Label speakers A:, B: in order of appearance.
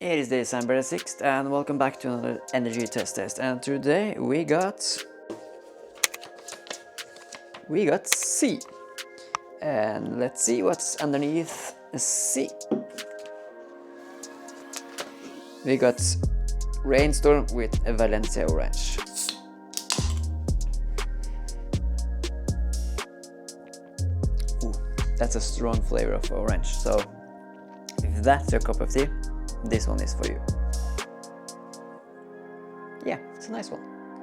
A: It is December 6th and welcome back to another energy test, and today we got C, and let's see what's underneath C. We got Reign Storm with Valencia Orange. Ooh, that's a strong flavor of orange, so if that's your cup of tea, this one is for you. Yeah, it's a nice one.